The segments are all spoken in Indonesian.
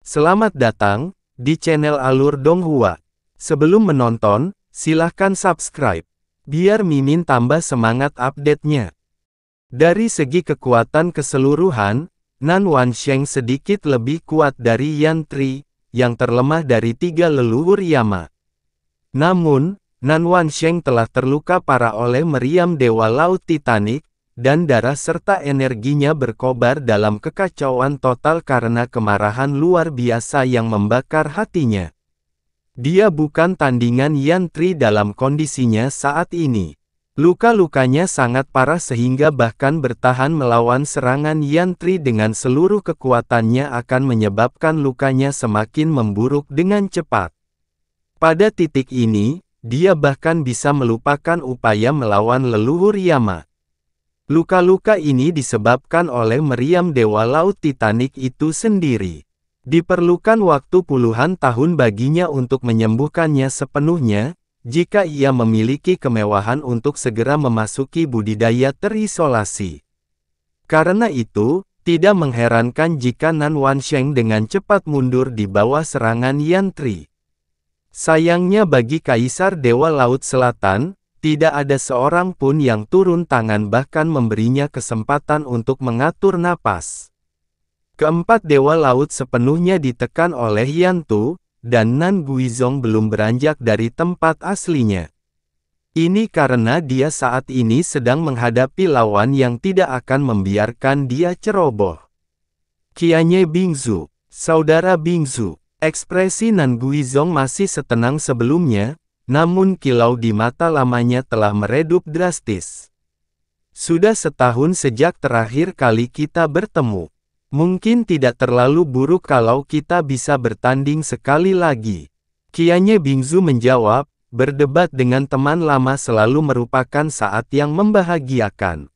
Selamat datang di channel Alur Donghua. Sebelum menonton, silahkan subscribe, biar Mimin tambah semangat update-nya. Dari segi kekuatan keseluruhan, Nan Wansheng sedikit lebih kuat dari Yan Tri, yang terlemah dari tiga leluhur Yama. Namun, Nan Wansheng telah terluka parah oleh meriam Dewa Laut Titanic, dan darah serta energinya berkobar dalam kekacauan total karena kemarahan luar biasa yang membakar hatinya. Dia bukan tandingan Yan Tri dalam kondisinya saat ini. Luka-lukanya sangat parah sehingga bahkan bertahan melawan serangan Yan Tri dengan seluruh kekuatannya akan menyebabkan lukanya semakin memburuk dengan cepat. Pada titik ini, dia bahkan bisa melupakan upaya melawan leluhur Yama. Luka-luka ini disebabkan oleh meriam Dewa Laut Titanic itu sendiri. Diperlukan waktu puluhan tahun baginya untuk menyembuhkannya sepenuhnya, jika ia memiliki kemewahan untuk segera memasuki budidaya terisolasi. Karena itu, tidak mengherankan jika Nan Wansheng dengan cepat mundur di bawah serangan Yan Tri. Sayangnya bagi Kaisar Dewa Laut Selatan, tidak ada seorang pun yang turun tangan bahkan memberinya kesempatan untuk mengatur napas. Keempat Dewa Laut sepenuhnya ditekan oleh Yan Tu, dan Nan Guizhong belum beranjak dari tempat aslinya. Ini karena dia saat ini sedang menghadapi lawan yang tidak akan membiarkan dia ceroboh. Qianye Bingzu, saudara Bingzu, ekspresi Nan Guizhong masih setenang sebelumnya, namun kilau di mata lamanya telah meredup drastis. Sudah setahun sejak terakhir kali kita bertemu. Mungkin tidak terlalu buruk kalau kita bisa bertanding sekali lagi. Qianye Bingzu menjawab, berdebat dengan teman lama selalu merupakan saat yang membahagiakan.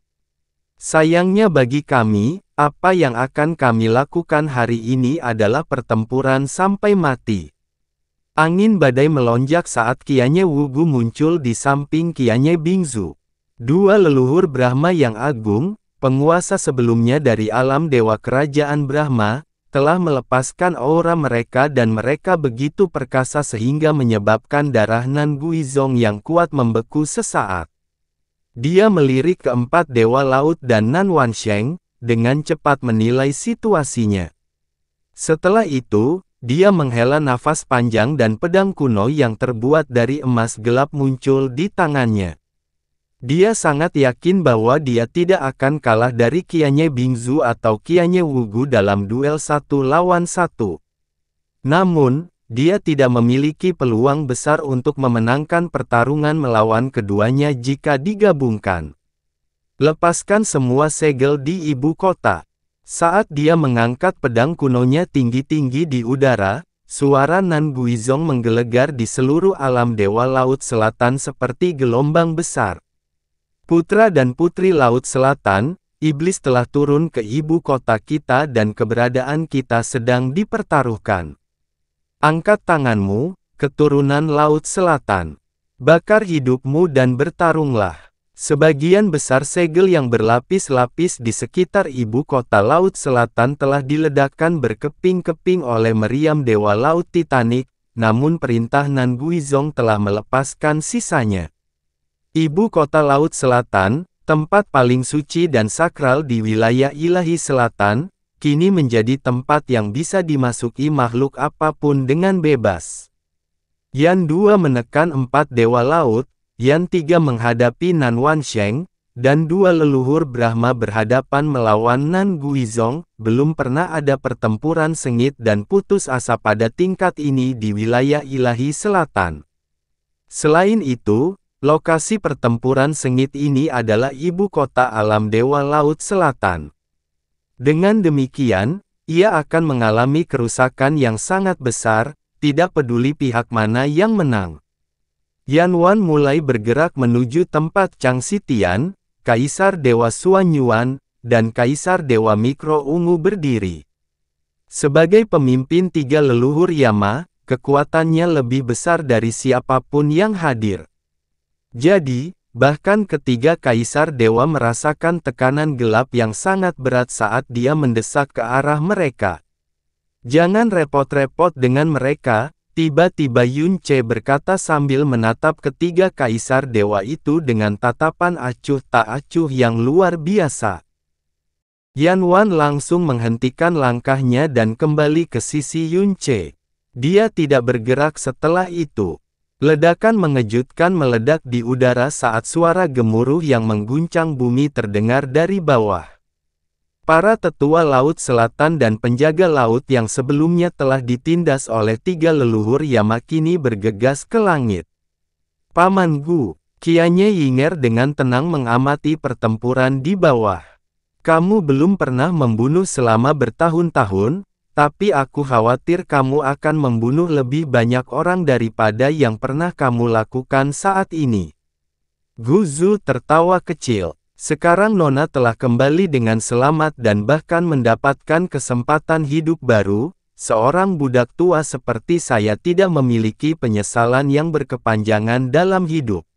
Sayangnya bagi kami, apa yang akan kami lakukan hari ini adalah pertempuran sampai mati. Angin badai melonjak saat Qianye Wugu muncul di samping Qianye Bingzu. Dua leluhur Brahma yang agung, penguasa sebelumnya dari alam dewa kerajaan Brahma, telah melepaskan aura mereka dan mereka begitu perkasa sehingga menyebabkan darah Nan Guizhong yang kuat membeku sesaat. Dia melirik keempat Dewa Laut dan Nan Wansheng, dengan cepat menilai situasinya. Setelah itu, dia menghela nafas panjang dan pedang kuno yang terbuat dari emas gelap muncul di tangannya. Dia sangat yakin bahwa dia tidak akan kalah dari Qianye Bingzu atau Qianye Wugu dalam duel 1 lawan 1. Namun, dia tidak memiliki peluang besar untuk memenangkan pertarungan melawan keduanya jika digabungkan. Lepaskan semua segel di ibu kota. Saat dia mengangkat pedang kunonya tinggi-tinggi di udara, suara Nan Guizhong menggelegar di seluruh alam Dewa Laut Selatan seperti gelombang besar. Putra dan putri Laut Selatan, iblis telah turun ke ibu kota kita dan keberadaan kita sedang dipertaruhkan. Angkat tanganmu, keturunan Laut Selatan. Bakar hidupmu dan bertarunglah. Sebagian besar segel yang berlapis-lapis di sekitar ibu kota Laut Selatan telah diledakkan berkeping-keping oleh meriam Dewa Laut Titanic, namun perintah Nan Guizhong telah melepaskan sisanya. Ibu kota Laut Selatan, tempat paling suci dan sakral di wilayah ilahi selatan, kini menjadi tempat yang bisa dimasuki makhluk apapun dengan bebas. Yan 2 menekan 4 Dewa Laut, Yan 3 menghadapi Nan Wansheng, dan 2 leluhur Brahma berhadapan melawan Nan Guizhong. Belum pernah ada pertempuran sengit dan putus asa pada tingkat ini di wilayah ilahi selatan. Selain itu, lokasi pertempuran sengit ini adalah ibu kota alam Dewa Laut Selatan. Dengan demikian, ia akan mengalami kerusakan yang sangat besar, tidak peduli pihak mana yang menang. Yan Wan mulai bergerak menuju tempat Chang Xitian, Kaisar Dewa Xuan Yuan, dan Kaisar Dewa Mikro Ungu berdiri. Sebagai pemimpin tiga leluhur Yama, kekuatannya lebih besar dari siapapun yang hadir. Jadi, bahkan ketiga Kaisar Dewa merasakan tekanan gelap yang sangat berat saat dia mendesak ke arah mereka. Jangan repot-repot dengan mereka, tiba-tiba Yun Ce berkata sambil menatap ketiga kaisar dewa itu dengan tatapan acuh tak acuh yang luar biasa. Yan Wan langsung menghentikan langkahnya dan kembali ke sisi Yun Ce. Dia tidak bergerak setelah itu. Ledakan mengejutkan meledak di udara saat suara gemuruh yang mengguncang bumi terdengar dari bawah. Para tetua Laut Selatan dan penjaga laut yang sebelumnya telah ditindas oleh tiga leluhur Yama kini bergegas ke langit. Paman Gu, Qianye Yinger dengan tenang mengamati pertempuran di bawah. Kamu belum pernah membunuh selama bertahun-tahun, tapi aku khawatir kamu akan membunuh lebih banyak orang daripada yang pernah kamu lakukan saat ini. Gu Zu tertawa kecil. Sekarang Nona telah kembali dengan selamat dan bahkan mendapatkan kesempatan hidup baru. Seorang budak tua seperti saya tidak memiliki penyesalan yang berkepanjangan dalam hidup.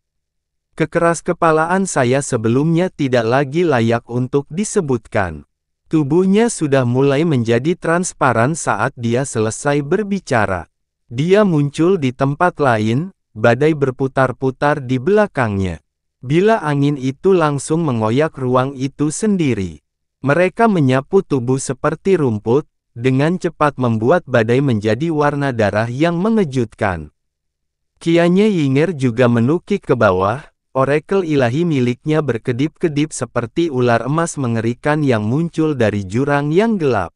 Kekeraskepalaan saya sebelumnya tidak lagi layak untuk disebutkan. Tubuhnya sudah mulai menjadi transparan saat dia selesai berbicara. Dia muncul di tempat lain, badai berputar-putar di belakangnya. Bila angin itu langsung mengoyak ruang itu sendiri. Mereka menyapu tubuh seperti rumput, dengan cepat membuat badai menjadi warna darah yang mengejutkan. Qianye Yinger juga menukik ke bawah. Orakel ilahi miliknya berkedip-kedip seperti ular emas mengerikan yang muncul dari jurang yang gelap.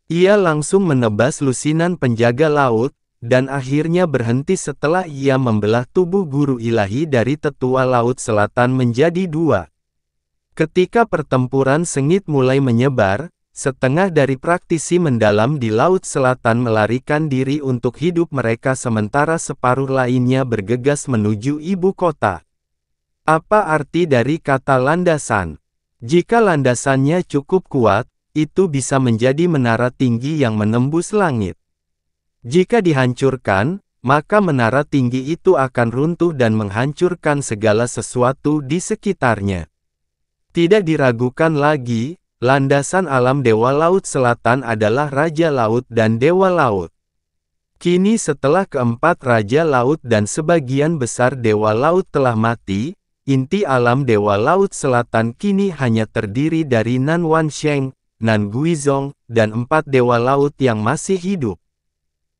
Ia langsung menebas lusinan penjaga laut, dan akhirnya berhenti setelah ia membelah tubuh guru ilahi dari tetua Laut Selatan menjadi dua. Ketika pertempuran sengit mulai menyebar, setengah dari praktisi mendalam di Laut Selatan melarikan diri untuk hidup mereka sementara separuh lainnya bergegas menuju ibu kota. Apa arti dari kata landasan? Jika landasannya cukup kuat, itu bisa menjadi menara tinggi yang menembus langit. Jika dihancurkan, maka menara tinggi itu akan runtuh dan menghancurkan segala sesuatu di sekitarnya. Tidak diragukan lagi, landasan alam Dewa Laut Selatan adalah Raja Laut dan Dewa Laut. Kini setelah keempat Raja Laut dan sebagian besar Dewa Laut telah mati, inti alam Dewa Laut Selatan kini hanya terdiri dari Nan Wansheng, Nan Guizhong, dan 4 Dewa Laut yang masih hidup.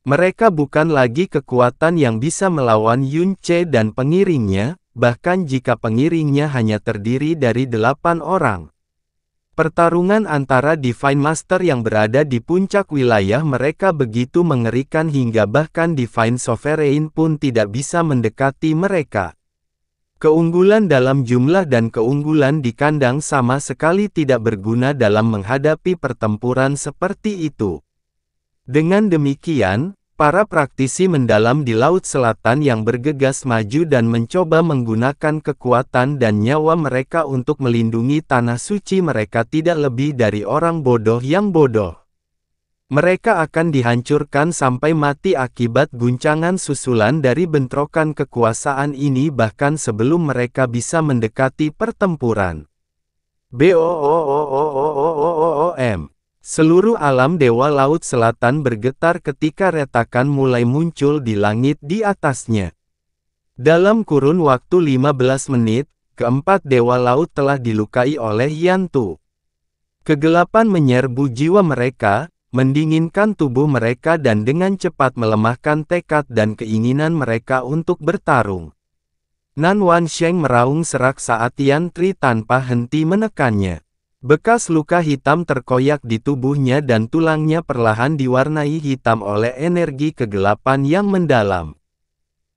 Mereka bukan lagi kekuatan yang bisa melawan Yun Ce dan pengiringnya, bahkan jika pengiringnya hanya terdiri dari 8 orang. Pertarungan antara Divine Master yang berada di puncak wilayah mereka begitu mengerikan hingga bahkan Divine Sovereign pun tidak bisa mendekati mereka. Keunggulan dalam jumlah dan keunggulan di kandang sama sekali tidak berguna dalam menghadapi pertempuran seperti itu. Dengan demikian, para praktisi mendalam di Laut Selatan yang bergegas maju dan mencoba menggunakan kekuatan dan nyawa mereka untuk melindungi tanah suci mereka tidak lebih dari orang bodoh yang bodoh. Mereka akan dihancurkan sampai mati akibat guncangan susulan dari bentrokan kekuasaan ini bahkan sebelum mereka bisa mendekati pertempuran. BOOM. Seluruh alam Dewa Laut Selatan bergetar ketika retakan mulai muncul di langit di atasnya. Dalam kurun waktu 15 menit, keempat Dewa Laut telah dilukai oleh Yan Tu. Kegelapan menyerbu jiwa mereka, mendinginkan tubuh mereka dan dengan cepat melemahkan tekad dan keinginan mereka untuk bertarung. Nan Wansheng meraung serak saat Yan Tri tanpa henti menekannya. Bekas luka hitam terkoyak di tubuhnya dan tulangnya perlahan diwarnai hitam oleh energi kegelapan yang mendalam.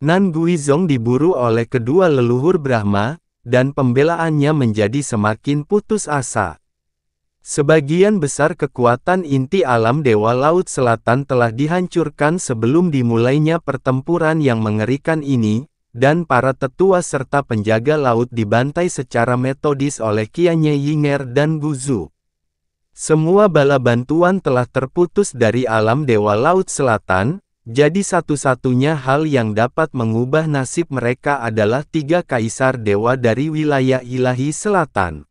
Nan Guizhong diburu oleh kedua leluhur Brahma, dan pembelaannya menjadi semakin putus asa. Sebagian besar kekuatan inti alam Dewa Laut Selatan telah dihancurkan sebelum dimulainya pertempuran yang mengerikan ini, dan para tetua serta penjaga laut dibantai secara metodis oleh Qianye Yinger dan Gu Zu. Semua bala bantuan telah terputus dari alam Dewa Laut Selatan, jadi satu-satunya hal yang dapat mengubah nasib mereka adalah 3 kaisar dewa dari wilayah ilahi selatan.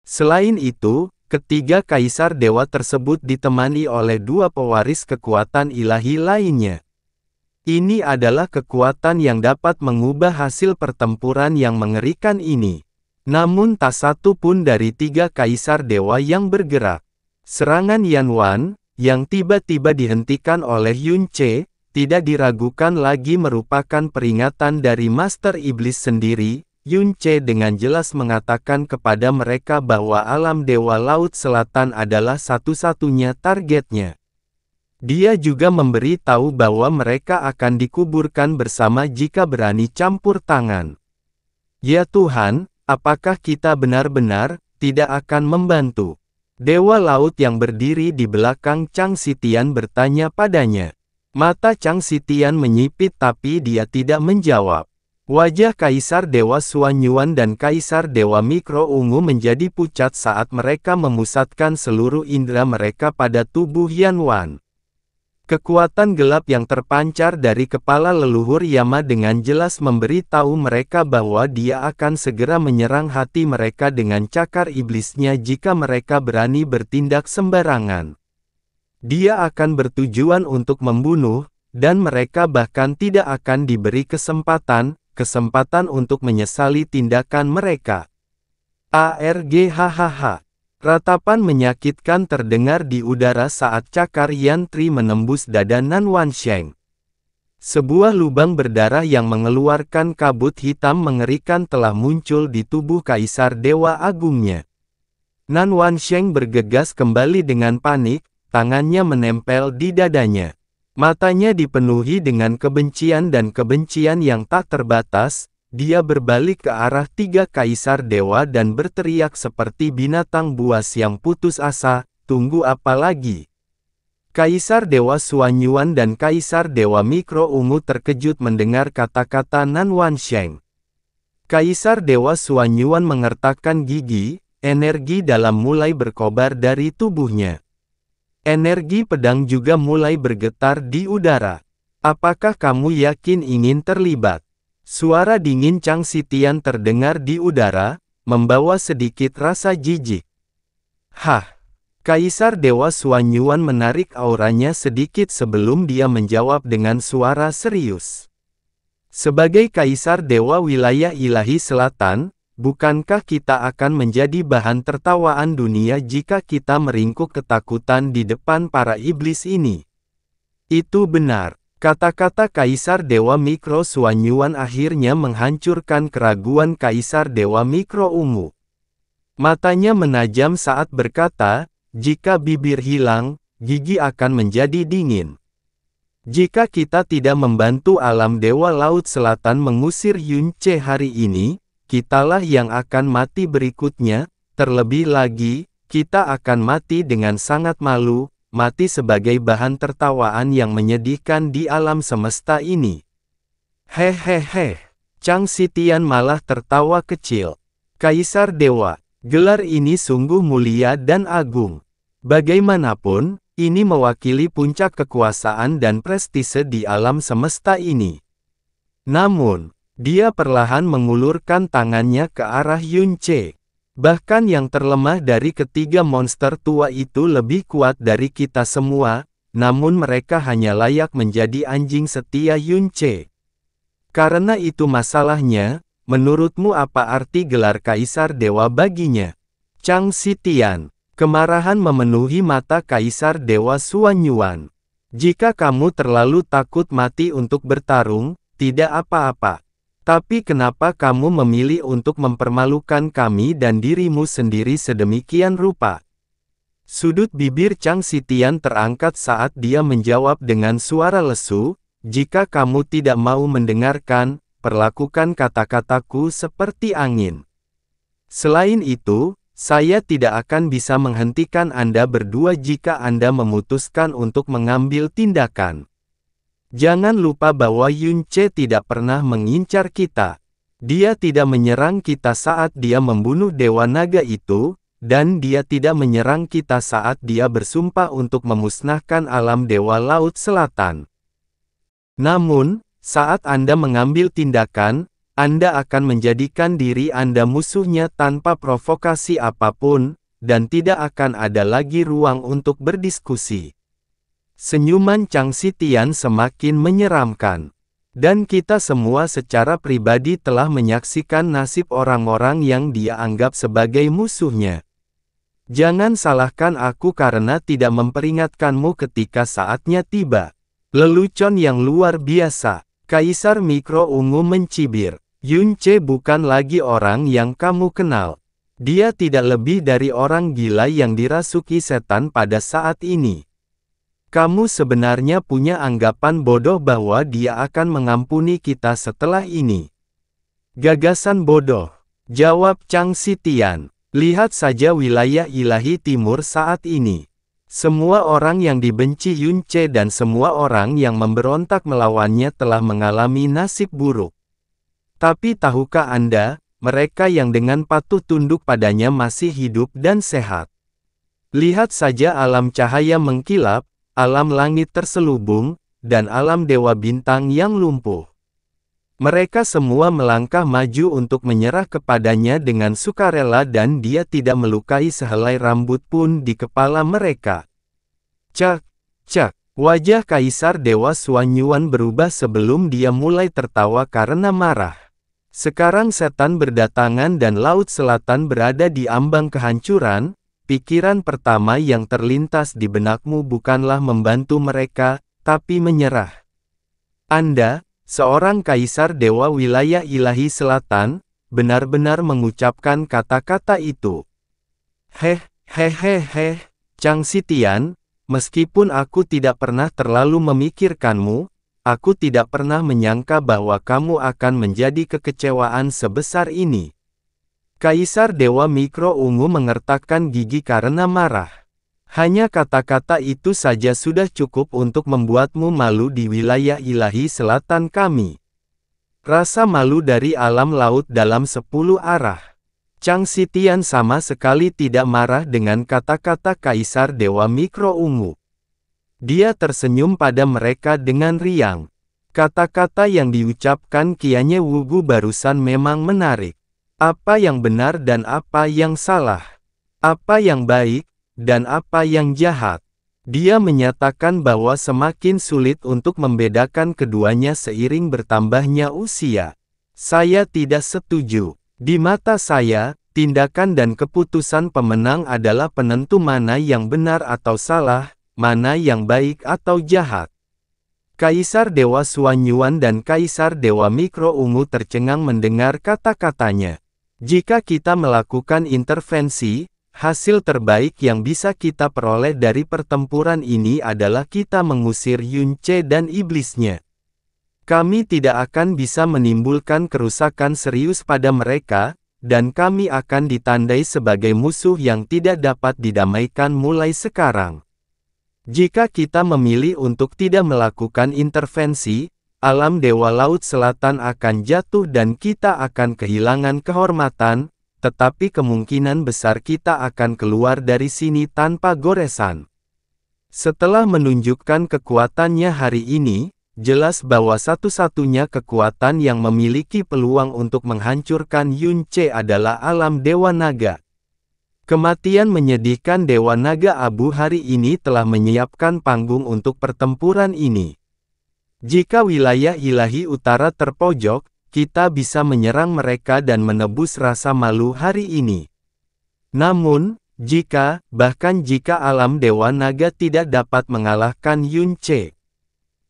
Selain itu, Ketiga kaisar dewa tersebut ditemani oleh dua pewaris kekuatan ilahi lainnya. Ini adalah kekuatan yang dapat mengubah hasil pertempuran yang mengerikan ini. Namun tak satu pun dari tiga kaisar dewa yang bergerak. Serangan Yanwan, yang tiba-tiba dihentikan oleh Yunce, tidak diragukan lagi merupakan peringatan dari Master Iblis sendiri. Yunce dengan jelas mengatakan kepada mereka bahwa alam Dewa Laut Selatan adalah satu-satunya targetnya. Dia juga memberi tahu bahwa mereka akan dikuburkan bersama jika berani campur tangan. Ya Tuhan, apakah kita benar-benar tidak akan membantu? Dewa Laut yang berdiri di belakang Chang Xitian bertanya padanya. Mata Chang Xitian menyipit tapi dia tidak menjawab. Wajah Kaisar Dewa Xuanyuan dan Kaisar Dewa Mikro Ungu menjadi pucat saat mereka memusatkan seluruh indera mereka pada tubuh Yanwan. Kekuatan gelap yang terpancar dari kepala leluhur Yama dengan jelas memberi tahu mereka bahwa dia akan segera menyerang hati mereka dengan cakar iblisnya jika mereka berani bertindak sembarangan. Dia akan bertujuan untuk membunuh, dan mereka bahkan tidak akan diberi kesempatan untuk menyesali tindakan mereka. Hahaha. Ratapan menyakitkan terdengar di udara saat cakar Yantri menembus dada Nan Wansheng. Sebuah lubang berdarah yang mengeluarkan kabut hitam mengerikan telah muncul di tubuh Kaisar Dewa Agungnya. Nan Wansheng bergegas kembali dengan panik, tangannya menempel di dadanya. Matanya dipenuhi dengan kebencian dan kebencian yang tak terbatas. Dia berbalik ke arah tiga kaisar dewa dan berteriak seperti binatang buas yang putus asa, "Tunggu apa lagi?" Kaisar Dewa Xuanyuan dan Kaisar Dewa Mikro Ungu terkejut mendengar kata-kata Nan Wansheng. Kaisar Dewa Xuanyuan mengertakkan gigi, energi dalam mulai berkobar dari tubuhnya. Energi pedang juga mulai bergetar di udara. Apakah kamu yakin ingin terlibat? Suara dingin Chang Xitian terdengar di udara, membawa sedikit rasa jijik. Hah! Kaisar Dewa Xuanyuan menarik auranya sedikit sebelum dia menjawab dengan suara serius. Sebagai Kaisar Dewa Wilayah Ilahi Selatan, bukankah kita akan menjadi bahan tertawaan dunia jika kita meringkuk ketakutan di depan para iblis ini? Itu benar. Kata-kata Kaisar Dewa Mikro Xuanyuan akhirnya menghancurkan keraguan Kaisar Dewa Mikro Ungu. Matanya menajam saat berkata, jika bibir hilang, gigi akan menjadi dingin. Jika kita tidak membantu alam Dewa Laut Selatan mengusir Yunce hari ini, kitalah yang akan mati berikutnya. Terlebih lagi, kita akan mati dengan sangat malu, mati sebagai bahan tertawaan yang menyedihkan di alam semesta ini. Hehehe. Chang Xitian malah tertawa kecil. Kaisar Dewa, gelar ini sungguh mulia dan agung. Bagaimanapun, ini mewakili puncak kekuasaan dan prestise di alam semesta ini. Namun, dia perlahan mengulurkan tangannya ke arah Yunce. Bahkan yang terlemah dari ketiga monster tua itu lebih kuat dari kita semua, namun mereka hanya layak menjadi anjing setia Yunce. Karena itu masalahnya, menurutmu apa arti gelar Kaisar Dewa baginya? Chang Xitian. Kemarahan memenuhi mata Kaisar Dewa Xuanyuan. Jika kamu terlalu takut mati untuk bertarung, tidak apa-apa. Tapi kenapa kamu memilih untuk mempermalukan kami dan dirimu sendiri sedemikian rupa? Sudut bibir Chang Xitian terangkat saat dia menjawab dengan suara lesu, jika kamu tidak mau mendengarkan, perlakukan kata-kataku seperti angin. Selain itu, saya tidak akan bisa menghentikan Anda berdua jika Anda memutuskan untuk mengambil tindakan. Jangan lupa bahwa Yunce tidak pernah mengincar kita. Dia tidak menyerang kita saat dia membunuh Dewa Naga itu, dan dia tidak menyerang kita saat dia bersumpah untuk memusnahkan alam Dewa Laut Selatan. Namun, saat Anda mengambil tindakan, Anda akan menjadikan diri Anda musuhnya tanpa provokasi apapun. dan tidak akan ada lagi ruang untuk berdiskusi. Senyuman Chang Xitian semakin menyeramkan. Dan kita semua secara pribadi telah menyaksikan nasib orang-orang yang dia anggap sebagai musuhnya. Jangan salahkan aku karena tidak memperingatkanmu ketika saatnya tiba. Lelucon yang luar biasa. Kaisar Mikro Ungu mencibir. Yun Ce bukan lagi orang yang kamu kenal. Dia tidak lebih dari orang gila yang dirasuki setan pada saat ini. Kamu sebenarnya punya anggapan bodoh bahwa dia akan mengampuni kita setelah ini. Gagasan bodoh, jawab Chang Xitian. Lihat saja wilayah ilahi timur saat ini. Semua orang yang dibenci Yun Ce dan semua orang yang memberontak melawannya telah mengalami nasib buruk. Tapi tahukah Anda, mereka yang dengan patuh tunduk padanya masih hidup dan sehat. Lihat saja alam cahaya mengkilap, alam langit terselubung, dan alam dewa bintang yang lumpuh. Mereka semua melangkah maju untuk menyerah kepadanya dengan sukarela dan dia tidak melukai sehelai rambut pun di kepala mereka. Cak, cak, wajah Kaisar Dewa Xuanyuan berubah sebelum dia mulai tertawa karena marah. Sekarang setan berdatangan dan Laut Selatan berada di ambang kehancuran. Pikiran pertama yang terlintas di benakmu bukanlah membantu mereka, tapi menyerah. Anda, seorang kaisar dewa wilayah ilahi selatan, benar-benar mengucapkan kata-kata itu. Hehehe, Chang Xitian, meskipun aku tidak pernah terlalu memikirkanmu, aku tidak pernah menyangka bahwa kamu akan menjadi kekecewaan sebesar ini. Kaisar Dewa Mikro Ungu mengertakkan gigi karena marah. Hanya kata-kata itu saja sudah cukup untuk membuatmu malu di wilayah ilahi selatan kami. Rasa malu dari alam laut dalam 10 arah. Chang Xitian sama sekali tidak marah dengan kata-kata Kaisar Dewa Mikro Ungu. Dia tersenyum pada mereka dengan riang. Kata-kata yang diucapkan Qianye Wugu barusan memang menarik. Apa yang benar dan apa yang salah. Apa yang baik, dan apa yang jahat. Dia menyatakan bahwa semakin sulit untuk membedakan keduanya seiring bertambahnya usia. Saya tidak setuju. Di mata saya, tindakan dan keputusan pemenang adalah penentu mana yang benar atau salah, mana yang baik atau jahat. Kaisar Dewa Xuanyuan dan Kaisar Dewa Mikro Ungu tercengang mendengar kata-katanya. Jika kita melakukan intervensi, hasil terbaik yang bisa kita peroleh dari pertempuran ini adalah kita mengusir Yun Ce dan iblisnya. Kami tidak akan bisa menimbulkan kerusakan serius pada mereka, dan kami akan ditandai sebagai musuh yang tidak dapat didamaikan mulai sekarang. Jika kita memilih untuk tidak melakukan intervensi, alam Dewa Laut Selatan akan jatuh dan kita akan kehilangan kehormatan, tetapi kemungkinan besar kita akan keluar dari sini tanpa goresan. Setelah menunjukkan kekuatannya hari ini, jelas bahwa satu-satunya kekuatan yang memiliki peluang untuk menghancurkan Yun Ce adalah alam Dewa Naga. Kematian menyedihkan Dewa Naga Abu hari ini telah menyiapkan panggung untuk pertempuran ini. Jika wilayah ilahi utara terpojok, kita bisa menyerang mereka dan menebus rasa malu hari ini. Namun, bahkan jika alam Dewa Naga tidak dapat mengalahkan Yun Ce.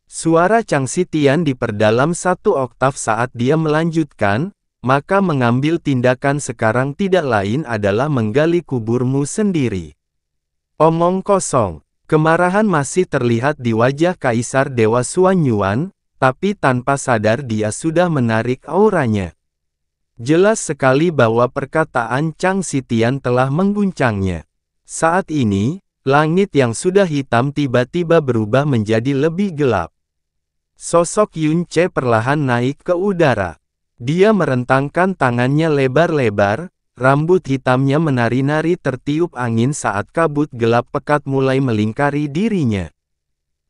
Suara Chang Xitian diperdalam 1 oktav saat dia melanjutkan, maka mengambil tindakan sekarang tidak lain adalah menggali kuburmu sendiri. Omong kosong. Kemarahan masih terlihat di wajah Kaisar Dewa Xuanyuan, tapi tanpa sadar dia sudah menarik auranya. Jelas sekali bahwa perkataan Chang Xitian telah mengguncangnya. Saat ini, langit yang sudah hitam tiba-tiba berubah menjadi lebih gelap. Sosok Yun Ce perlahan naik ke udara. Dia merentangkan tangannya lebar-lebar. Rambut hitamnya menari-nari tertiup angin saat kabut gelap pekat mulai melingkari dirinya.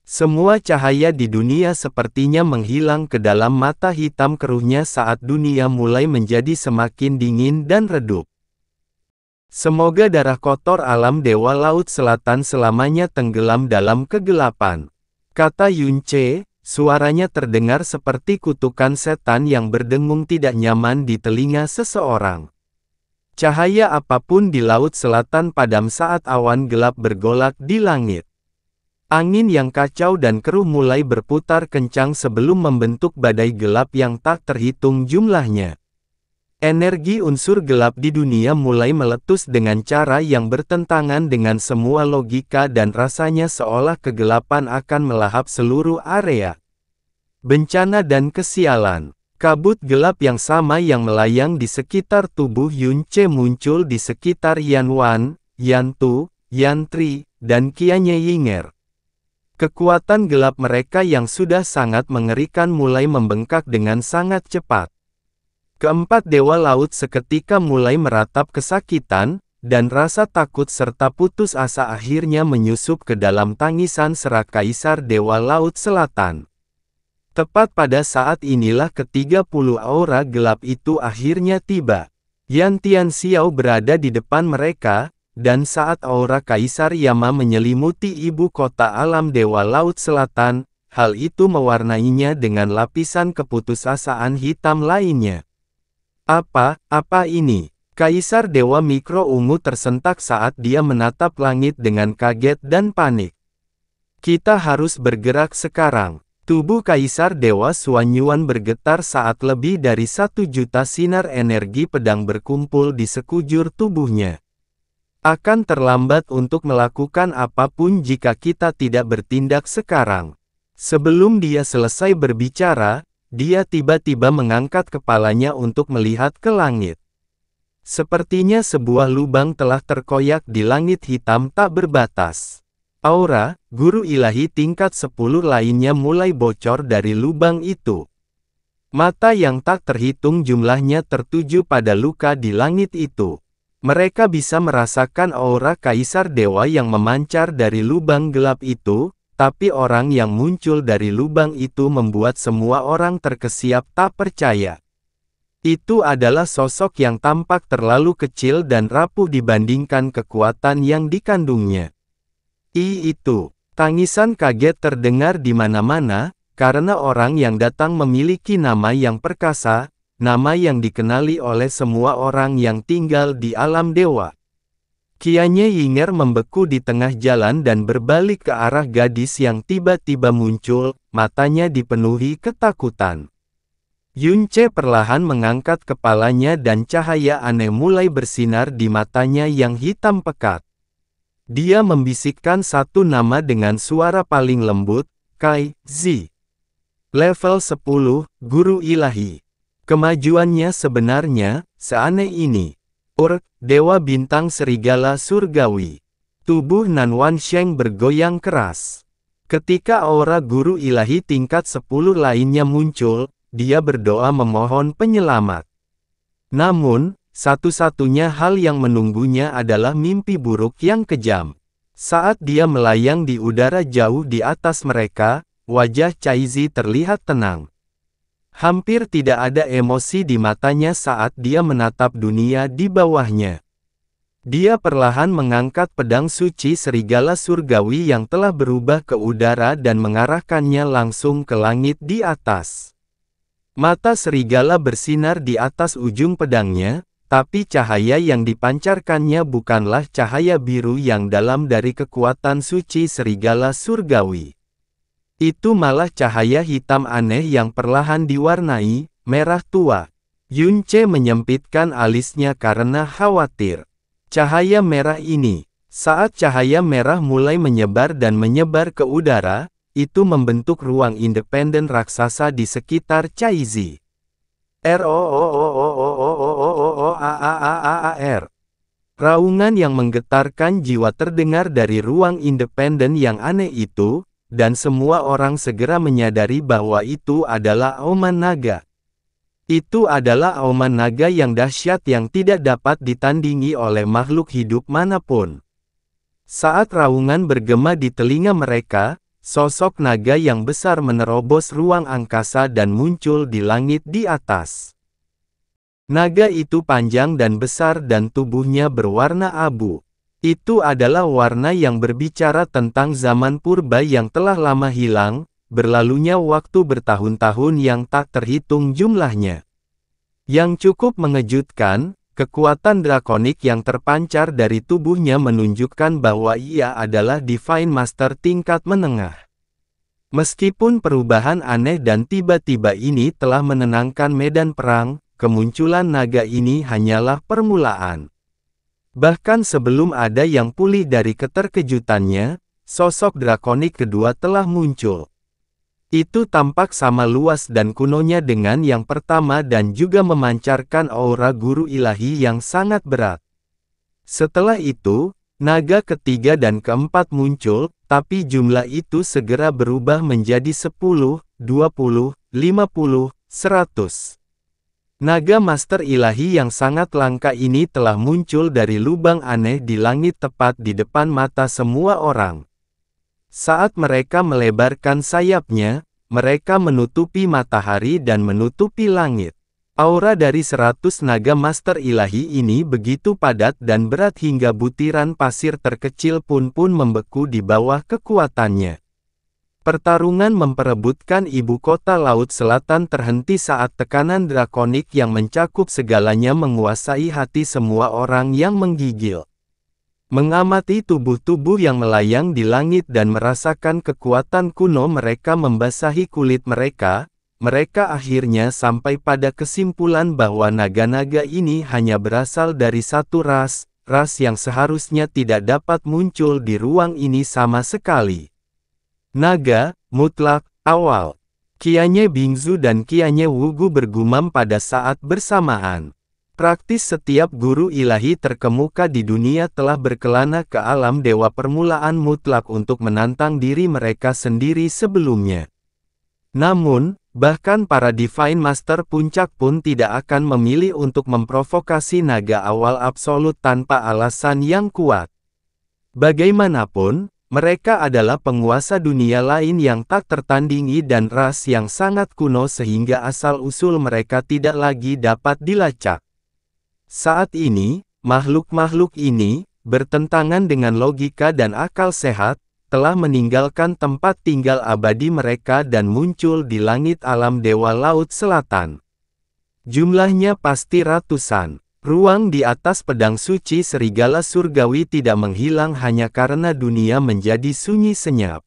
Semua cahaya di dunia sepertinya menghilang ke dalam mata hitam keruhnya saat dunia mulai menjadi semakin dingin dan redup. Semoga darah kotor alam Dewa Laut Selatan selamanya tenggelam dalam kegelapan. Kata Yunce, suaranya terdengar seperti kutukan setan yang berdengung tidak nyaman di telinga seseorang. Cahaya apapun di Laut Selatan padam saat awan gelap bergolak di langit. Angin yang kacau dan keruh mulai berputar kencang sebelum membentuk badai gelap yang tak terhitung jumlahnya. Energi unsur gelap di dunia mulai meletus dengan cara yang bertentangan dengan semua logika dan rasanya seolah kegelapan akan melahap seluruh area. Bencana dan kesialan. Kabut gelap yang sama yang melayang di sekitar tubuh Yunce muncul di sekitar Yan Wan, Yan Tu, Yan Tri, dan Qianye Yinger. Kekuatan gelap mereka yang sudah sangat mengerikan mulai membengkak dengan sangat cepat. Keempat dewa laut seketika mulai meratap kesakitan, dan rasa takut serta putus asa akhirnya menyusup ke dalam tangisan serak Kaisar Dewa Laut Selatan. Tepat pada saat inilah ke-30 aura gelap itu akhirnya tiba. Yan Tianxiao berada di depan mereka, dan saat aura Kaisar Yama menyelimuti ibu kota alam Dewa Laut Selatan, hal itu mewarnainya dengan lapisan keputusasaan hitam lainnya. Apa ini? Kaisar Dewa Mikro Ungu tersentak saat dia menatap langit dengan kaget dan panik. Kita harus bergerak sekarang. Tubuh Kaisar Dewa Xuanyuan bergetar saat lebih dari 1 juta sinar energi pedang berkumpul di sekujur tubuhnya. Akan terlambat untuk melakukan apapun jika kita tidak bertindak sekarang. Sebelum dia selesai berbicara, dia tiba-tiba mengangkat kepalanya untuk melihat ke langit. Sepertinya sebuah lubang telah terkoyak di langit hitam tak berbatas. Aura, guru ilahi tingkat 10 lainnya mulai bocor dari lubang itu. Mata yang tak terhitung jumlahnya tertuju pada luka di langit itu. Mereka bisa merasakan aura Kaisar Dewa yang memancar dari lubang gelap itu, tapi orang yang muncul dari lubang itu membuat semua orang terkesiap tak percaya. Itu adalah sosok yang tampak terlalu kecil dan rapuh dibandingkan kekuatan yang dikandungnya. Itu, tangisan kaget terdengar di mana-mana, karena orang yang datang memiliki nama yang perkasa, nama yang dikenali oleh semua orang yang tinggal di alam dewa. Qianye Yinger membeku di tengah jalan dan berbalik ke arah gadis yang tiba-tiba muncul, matanya dipenuhi ketakutan. Yunce perlahan mengangkat kepalanya dan cahaya aneh mulai bersinar di matanya yang hitam pekat. Dia membisikkan satu nama dengan suara paling lembut, Kai Zi. Level 10, Guru Ilahi. Kemajuannya sebenarnya seaneh ini. Dewa Bintang Serigala Surgawi. Tubuh Nan Wansheng bergoyang keras. Ketika aura Guru Ilahi tingkat 10 lainnya muncul, dia berdoa memohon penyelamat. Namun, satu-satunya hal yang menunggunya adalah mimpi buruk yang kejam. Saat dia melayang di udara jauh di atas mereka, wajah Caizi terlihat tenang. Hampir tidak ada emosi di matanya saat dia menatap dunia di bawahnya. Dia perlahan mengangkat pedang suci serigala surgawi yang telah berubah ke udara dan mengarahkannya langsung ke langit di atas. Mata serigala bersinar di atas ujung pedangnya, tapi cahaya yang dipancarkannya bukanlah cahaya biru yang dalam dari kekuatan suci serigala surgawi. Itu malah cahaya hitam aneh yang perlahan diwarnai merah tua. Yunce menyempitkan alisnya karena khawatir. Cahaya merah ini, saat cahaya merah mulai menyebar dan menyebar ke udara, itu membentuk ruang independen raksasa di sekitar Caizi. Raungan yang menggetarkan jiwa terdengar dari ruang independen yang aneh itu, dan semua orang segera menyadari bahwa itu adalah auman naga. Itu adalah auman naga yang dahsyat yang tidak dapat ditandingi oleh makhluk hidup manapun. Saat raungan bergema di telinga mereka, sosok naga yang besar menerobos ruang angkasa dan muncul di langit di atas. Naga itu panjang dan besar dan tubuhnya berwarna abu. Itu adalah warna yang berbicara tentang zaman purba yang telah lama hilang, berlalunya waktu bertahun-tahun yang tak terhitung jumlahnya. Yang cukup mengejutkan, kekuatan drakonik yang terpancar dari tubuhnya menunjukkan bahwa ia adalah Divine Master tingkat menengah. Meskipun perubahan aneh dan tiba-tiba ini telah menenangkan medan perang, kemunculan naga ini hanyalah permulaan. Bahkan sebelum ada yang pulih dari keterkejutannya, sosok drakonik kedua telah muncul. Itu tampak sama luas dan kunonya dengan yang pertama dan juga memancarkan aura guru ilahi yang sangat berat. Setelah itu, naga ketiga dan keempat muncul, tapi jumlah itu segera berubah menjadi 10, 20, 50, 100. Naga master ilahi yang sangat langka ini telah muncul dari lubang aneh di langit tepat di depan mata semua orang. Saat mereka melebarkan sayapnya, mereka menutupi matahari dan menutupi langit. Aura dari 100 naga master ilahi ini begitu padat dan berat hingga butiran pasir terkecil pun membeku di bawah kekuatannya. Pertarungan memperebutkan ibu kota Laut Selatan terhenti saat tekanan drakonik yang mencakup segalanya menguasai hati semua orang yang menggigil. Mengamati tubuh-tubuh yang melayang di langit dan merasakan kekuatan kuno mereka membasahi kulit mereka, mereka akhirnya sampai pada kesimpulan bahwa naga-naga ini hanya berasal dari satu ras yang seharusnya tidak dapat muncul di ruang ini sama sekali. Naga, mutlak, awal. Qianye Bingzu dan Qianye Wugu bergumam pada saat bersamaan. Praktis setiap guru ilahi terkemuka di dunia telah berkelana ke alam dewa permulaan mutlak untuk menantang diri mereka sendiri sebelumnya. Namun, bahkan para Divine Master puncak pun tidak akan memilih untuk memprovokasi naga awal absolut tanpa alasan yang kuat. Bagaimanapun, mereka adalah penguasa dunia lain yang tak tertandingi dan ras yang sangat kuno sehingga asal-usul mereka tidak lagi dapat dilacak. Saat ini, makhluk-makhluk ini, bertentangan dengan logika dan akal sehat, telah meninggalkan tempat tinggal abadi mereka dan muncul di langit alam Dewa Laut Selatan. Jumlahnya pasti ratusan. Ruang di atas pedang suci serigala surgawi tidak menghilang hanya karena dunia menjadi sunyi senyap.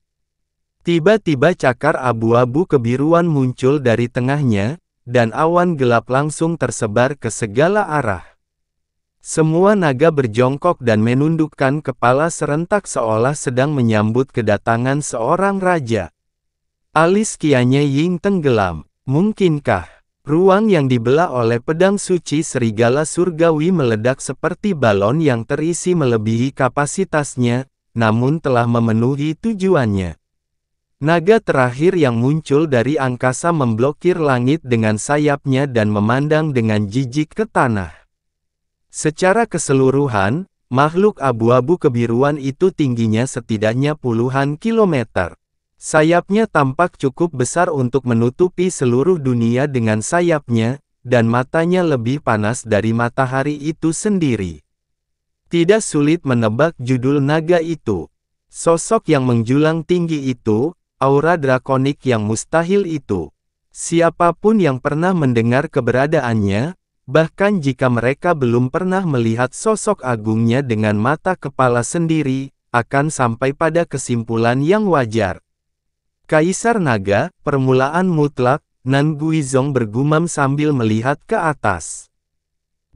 Tiba-tiba cakar abu-abu kebiruan muncul dari tengahnya, dan awan gelap langsung tersebar ke segala arah. Semua naga berjongkok dan menundukkan kepala serentak seolah sedang menyambut kedatangan seorang raja. Alis Qianye Ying tenggelam. Mungkinkah ruang yang dibelah oleh pedang suci serigala surgawi meledak seperti balon yang terisi melebihi kapasitasnya, namun telah memenuhi tujuannya? Naga terakhir yang muncul dari angkasa memblokir langit dengan sayapnya dan memandang dengan jijik ke tanah. Secara keseluruhan, makhluk abu-abu kebiruan itu tingginya setidaknya puluhan kilometer. Sayapnya tampak cukup besar untuk menutupi seluruh dunia dengan sayapnya, dan matanya lebih panas dari matahari itu sendiri. Tidak sulit menebak judul naga itu. Sosok yang menjulang tinggi itu, aura drakonik yang mustahil itu. Siapapun yang pernah mendengar keberadaannya, bahkan jika mereka belum pernah melihat sosok agungnya dengan mata kepala sendiri, akan sampai pada kesimpulan yang wajar. Kaisar Naga, permulaan mutlak, Nan Guizong bergumam sambil melihat ke atas.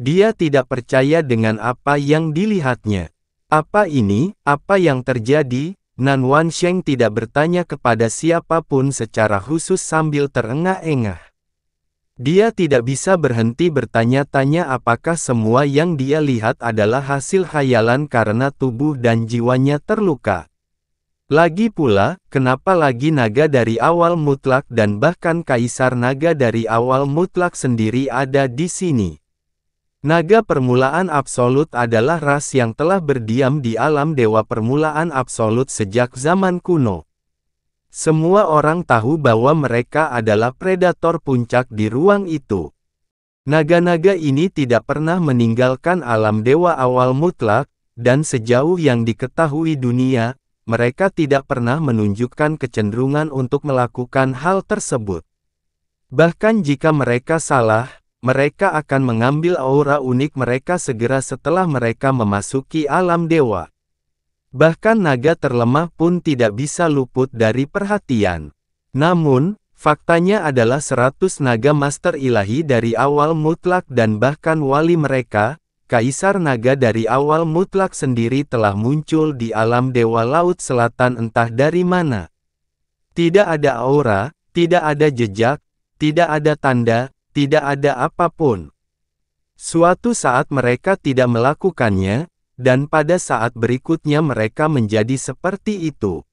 Dia tidak percaya dengan apa yang dilihatnya. Apa ini? Apa yang terjadi? Nan Wansheng tidak bertanya kepada siapapun secara khusus sambil terengah-engah. Dia tidak bisa berhenti bertanya-tanya apakah semua yang dia lihat adalah hasil khayalan karena tubuh dan jiwanya terluka. Lagi pula, kenapa lagi naga dari awal mutlak dan bahkan kaisar naga dari awal mutlak sendiri ada di sini? Naga permulaan absolut adalah ras yang telah berdiam di alam dewa permulaan absolut sejak zaman kuno. Semua orang tahu bahwa mereka adalah predator puncak di ruang itu. Naga-naga ini tidak pernah meninggalkan alam dewa awal mutlak, dan sejauh yang diketahui dunia, mereka tidak pernah menunjukkan kecenderungan untuk melakukan hal tersebut. Bahkan jika mereka salah, mereka akan mengambil aura unik mereka segera setelah mereka memasuki alam dewa. Bahkan naga terlemah pun tidak bisa luput dari perhatian. Namun, faktanya adalah 100 naga master ilahi dari awal mutlak dan bahkan wali mereka, Kaisar Naga dari awal mutlak sendiri telah muncul di alam Dewa Laut Selatan entah dari mana. Tidak ada aura, tidak ada jejak, tidak ada tanda, tidak ada apapun. Suatu saat mereka tidak melakukannya, dan pada saat berikutnya mereka menjadi seperti itu.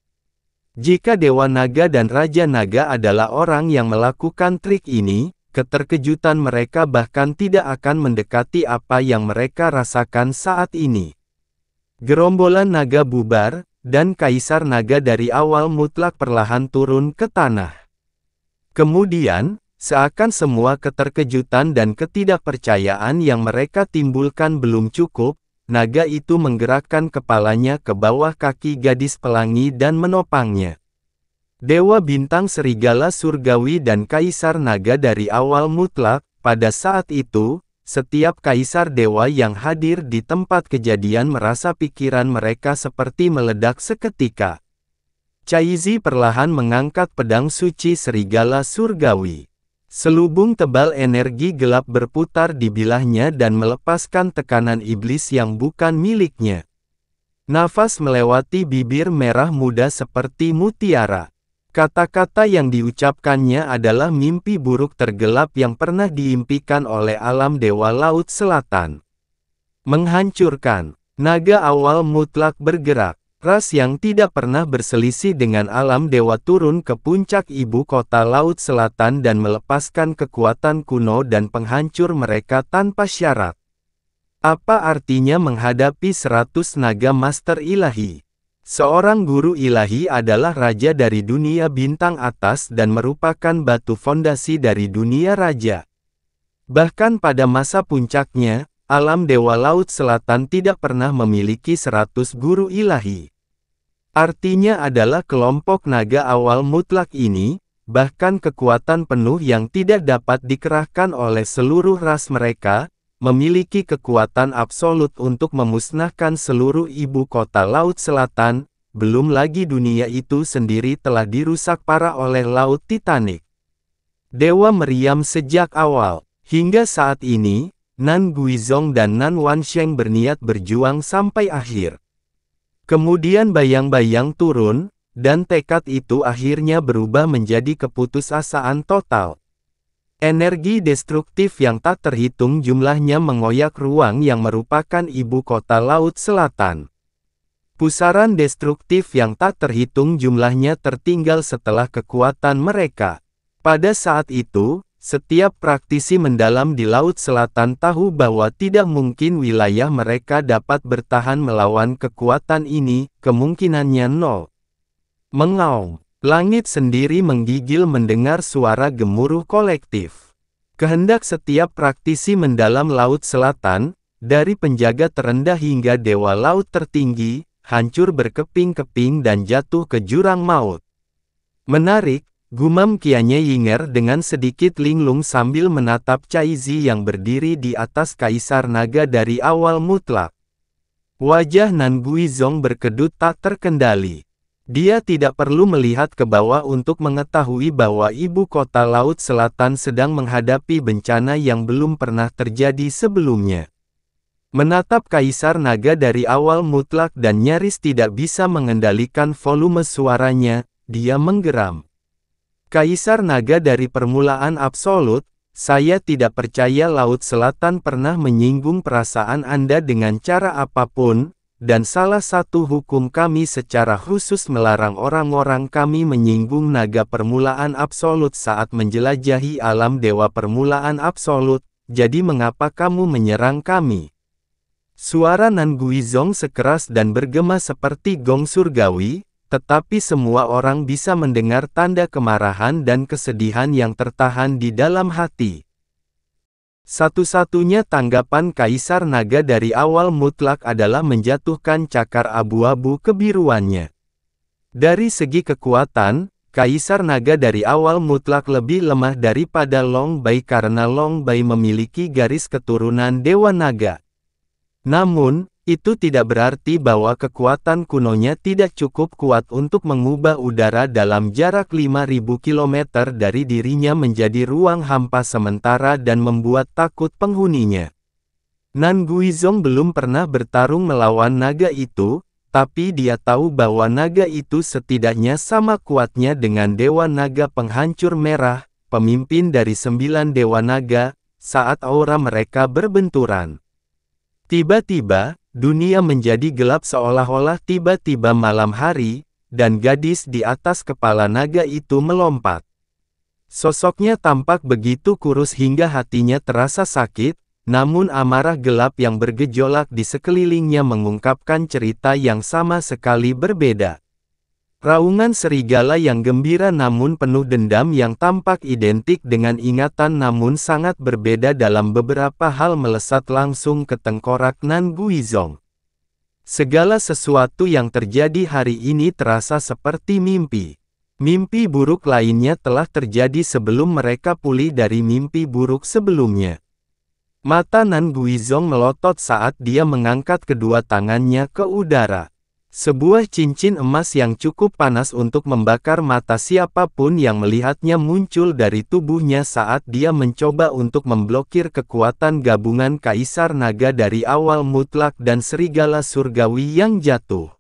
Jika Dewa Naga dan Raja Naga adalah orang yang melakukan trik ini, keterkejutan mereka bahkan tidak akan mendekati apa yang mereka rasakan saat ini. Gerombolan naga bubar, dan Kaisar Naga dari awal mutlak perlahan turun ke tanah. Kemudian, seakan semua keterkejutan dan ketidakpercayaan yang mereka timbulkan belum cukup, naga itu menggerakkan kepalanya ke bawah kaki gadis pelangi dan menopangnya. Dewa Bintang Serigala Surgawi dan Kaisar Naga dari awal mutlak, pada saat itu, setiap kaisar dewa yang hadir di tempat kejadian merasa pikiran mereka seperti meledak seketika. Caizi perlahan mengangkat pedang suci Serigala Surgawi. Selubung tebal energi gelap berputar di bilahnya dan melepaskan tekanan iblis yang bukan miliknya. Nafas melewati bibir merah muda seperti mutiara. Kata-kata yang diucapkannya adalah mimpi buruk tergelap yang pernah diimpikan oleh alam Dewa Laut Selatan. Menghancurkan. Naga awal mutlak bergerak. Ras yang tidak pernah berselisih dengan alam dewa turun ke puncak ibu kota Laut Selatan dan melepaskan kekuatan kuno dan penghancur mereka tanpa syarat. Apa artinya menghadapi 100 naga master ilahi? Seorang guru ilahi adalah raja dari dunia bintang atas dan merupakan batu fondasi dari dunia raja. Bahkan pada masa puncaknya, alam Dewa Laut Selatan tidak pernah memiliki 100 guru ilahi. Artinya adalah kelompok naga awal mutlak ini, bahkan kekuatan penuh yang tidak dapat dikerahkan oleh seluruh ras mereka, memiliki kekuatan absolut untuk memusnahkan seluruh ibu kota Laut Selatan, belum lagi dunia itu sendiri telah dirusak parah oleh Laut Titanic. Dewa meriam sejak awal, hingga saat ini, Nan Guizhong dan Nan Wansheng berniat berjuang sampai akhir. Kemudian bayang-bayang turun, dan tekad itu akhirnya berubah menjadi keputusasaan total. Energi destruktif yang tak terhitung jumlahnya mengoyak ruang yang merupakan ibu kota Laut Selatan. Pusaran destruktif yang tak terhitung jumlahnya tertinggal setelah kekuatan mereka. Pada saat itu, setiap praktisi mendalam di Laut Selatan tahu bahwa tidak mungkin wilayah mereka dapat bertahan melawan kekuatan ini, kemungkinannya nol. Mengaum, langit sendiri menggigil mendengar suara gemuruh kolektif. Kehendak setiap praktisi mendalam Laut Selatan, dari penjaga terendah hingga dewa laut tertinggi, hancur berkeping-keping dan jatuh ke jurang maut. Menarik, gumam Kianye Yinger dengan sedikit linglung sambil menatap Caizi yang berdiri di atas Kaisar Naga dari awal mutlak. Wajah Nan Guizhong berkedut tak terkendali. Dia tidak perlu melihat ke bawah untuk mengetahui bahwa ibu kota Laut Selatan sedang menghadapi bencana yang belum pernah terjadi sebelumnya. Menatap Kaisar Naga dari awal mutlak dan nyaris tidak bisa mengendalikan volume suaranya, dia menggeram. Kaisar Naga dari permulaan absolut, saya tidak percaya Laut Selatan pernah menyinggung perasaan Anda dengan cara apapun, dan salah satu hukum kami secara khusus melarang orang-orang kami menyinggung naga permulaan absolut saat menjelajahi alam dewa permulaan absolut, jadi mengapa kamu menyerang kami? Suara Nan Guizhong sekeras dan bergema seperti gong surgawi, tetapi semua orang bisa mendengar tanda kemarahan dan kesedihan yang tertahan di dalam hati. Satu-satunya tanggapan Kaisar Naga dari awal mutlak adalah menjatuhkan cakar abu-abu kebiruannya. Dari segi kekuatan, Kaisar Naga dari awal mutlak lebih lemah daripada Long Bai karena Long Bai memiliki garis keturunan Dewa Naga. Namun, itu tidak berarti bahwa kekuatan kunonya tidak cukup kuat untuk mengubah udara dalam jarak 5.000 km dari dirinya menjadi ruang hampa sementara dan membuat takut penghuninya. Nan Guizhong belum pernah bertarung melawan naga itu, tapi dia tahu bahwa naga itu setidaknya sama kuatnya dengan Dewa Naga Penghancur Merah, pemimpin dari 9 Dewa Naga, saat aura mereka berbenturan. Tiba-tiba, dunia menjadi gelap seolah-olah tiba-tiba malam hari, dan gadis di atas kepala naga itu melompat. Sosoknya tampak begitu kurus hingga hatinya terasa sakit, namun amarah gelap yang bergejolak di sekelilingnya mengungkapkan cerita yang sama sekali berbeda. Raungan serigala yang gembira namun penuh dendam yang tampak identik dengan ingatan namun sangat berbeda dalam beberapa hal melesat langsung ke tengkorak Nan Guizhong. Segala sesuatu yang terjadi hari ini terasa seperti mimpi. Mimpi buruk lainnya telah terjadi sebelum mereka pulih dari mimpi buruk sebelumnya. Mata Nan Guizhong melotot saat dia mengangkat kedua tangannya ke udara. Sebuah cincin emas yang cukup panas untuk membakar mata siapapun yang melihatnya muncul dari tubuhnya saat dia mencoba untuk memblokir kekuatan gabungan Kaisar Naga dari awal mutlak dan serigala surgawi yang jatuh.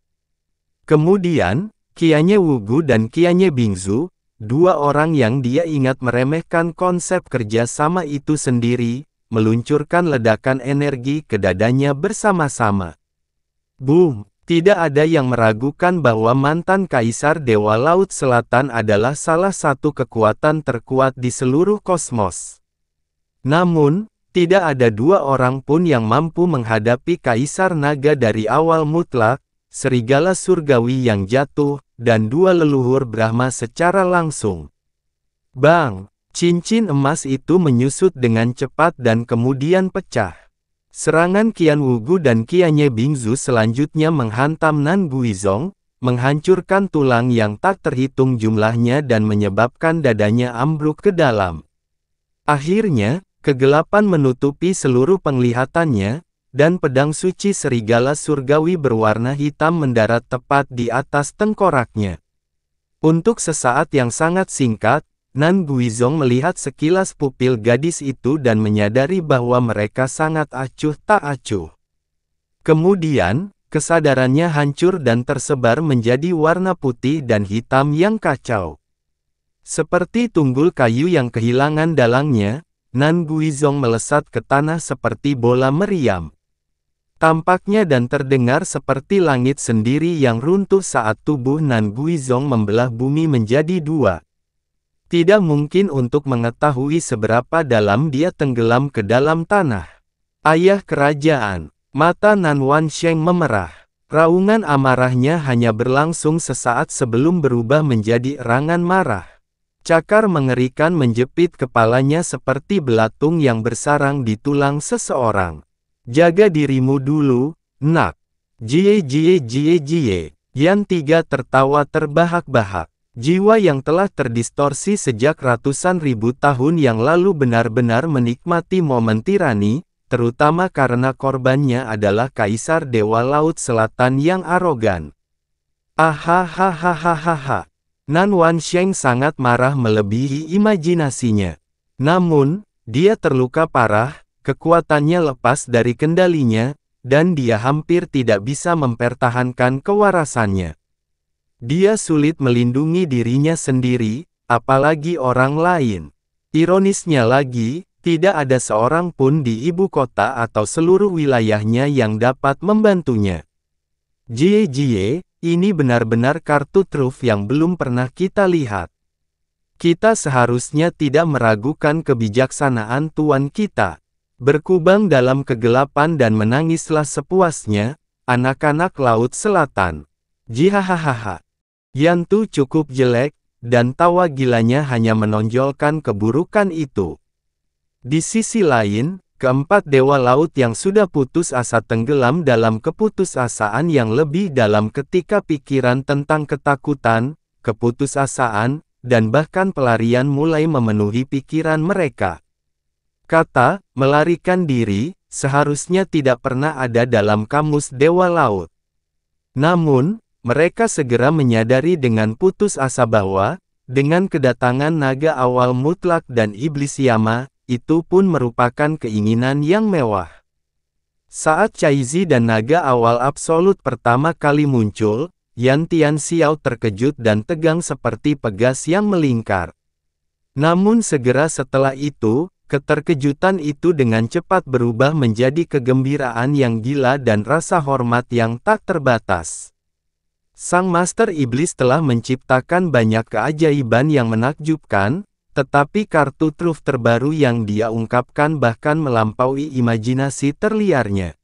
Kemudian, Qianye Wugu dan Qianye Bingzu, dua orang yang dia ingat meremehkan konsep kerja sama itu sendiri, meluncurkan ledakan energi ke dadanya bersama-sama. Boom! Tidak ada yang meragukan bahwa mantan Kaisar Dewa Laut Selatan adalah salah satu kekuatan terkuat di seluruh kosmos. Namun, tidak ada dua orang pun yang mampu menghadapi Kaisar Naga dari awal mutlak, serigala surgawi yang jatuh, dan dua leluhur Brahma secara langsung. Bang! Cincin emas itu menyusut dengan cepat dan kemudian pecah. Serangan Qian Wugu dan Qianye Bingzu selanjutnya menghantam Nan Guizhong, menghancurkan tulang yang tak terhitung jumlahnya dan menyebabkan dadanya ambruk ke dalam. Akhirnya, kegelapan menutupi seluruh penglihatannya, dan pedang suci serigala surgawi berwarna hitam mendarat tepat di atas tengkoraknya. Untuk sesaat yang sangat singkat, Nan Guizhong melihat sekilas pupil gadis itu dan menyadari bahwa mereka sangat acuh tak acuh. Kemudian, kesadarannya hancur dan tersebar menjadi warna putih dan hitam yang kacau. Seperti tunggul kayu yang kehilangan dalangnya, Nan Guizhong melesat ke tanah seperti bola meriam. Tampaknya dan terdengar seperti langit sendiri yang runtuh saat tubuh Nan Guizhong membelah bumi menjadi dua. Tidak mungkin untuk mengetahui seberapa dalam dia tenggelam ke dalam tanah. Ayah kerajaan, mata Nan Wansheng memerah. Raungan amarahnya hanya berlangsung sesaat sebelum berubah menjadi erangan marah. Cakar mengerikan menjepit kepalanya seperti belatung yang bersarang di tulang seseorang. Jaga dirimu dulu, nak. Jie jie jie jie. Yan Tiga tertawa terbahak-bahak. Jiwa yang telah terdistorsi sejak ratusan ribu tahun yang lalu benar-benar menikmati momen tirani, terutama karena korbannya adalah Kaisar Dewa Laut Selatan yang arogan. Ahahahahaha. Nan Wansheng sangat marah melebihi imajinasinya. Namun, dia terluka parah, kekuatannya lepas dari kendalinya, dan dia hampir tidak bisa mempertahankan kewarasannya. Dia sulit melindungi dirinya sendiri, apalagi orang lain. Ironisnya lagi, tidak ada seorang pun di ibu kota atau seluruh wilayahnya yang dapat membantunya. Jie, ini benar-benar kartu truf yang belum pernah kita lihat. Kita seharusnya tidak meragukan kebijaksanaan tuan kita. Berkubang dalam kegelapan dan menangislah sepuasnya, anak-anak Laut Selatan. Jihahaha. Yantu cukup jelek, dan tawa gilanya hanya menonjolkan keburukan itu. Di sisi lain, keempat dewa laut yang sudah putus asa tenggelam dalam keputusasaan yang lebih dalam ketika pikiran tentang ketakutan, keputusasaan, dan bahkan pelarian mulai memenuhi pikiran mereka. Kata, melarikan diri, seharusnya tidak pernah ada dalam kamus Dewa Laut. Namun, mereka segera menyadari dengan putus asa bahwa, dengan kedatangan naga awal mutlak dan iblis Yama, itu pun merupakan keinginan yang mewah. Saat Caizi dan naga awal absolut pertama kali muncul, Yan Tianxiao terkejut dan tegang seperti pegas yang melingkar. Namun segera setelah itu, keterkejutan itu dengan cepat berubah menjadi kegembiraan yang gila dan rasa hormat yang tak terbatas. Sang Master Iblis telah menciptakan banyak keajaiban yang menakjubkan, tetapi kartu truf terbaru yang dia ungkapkan bahkan melampaui imajinasi terliarnya.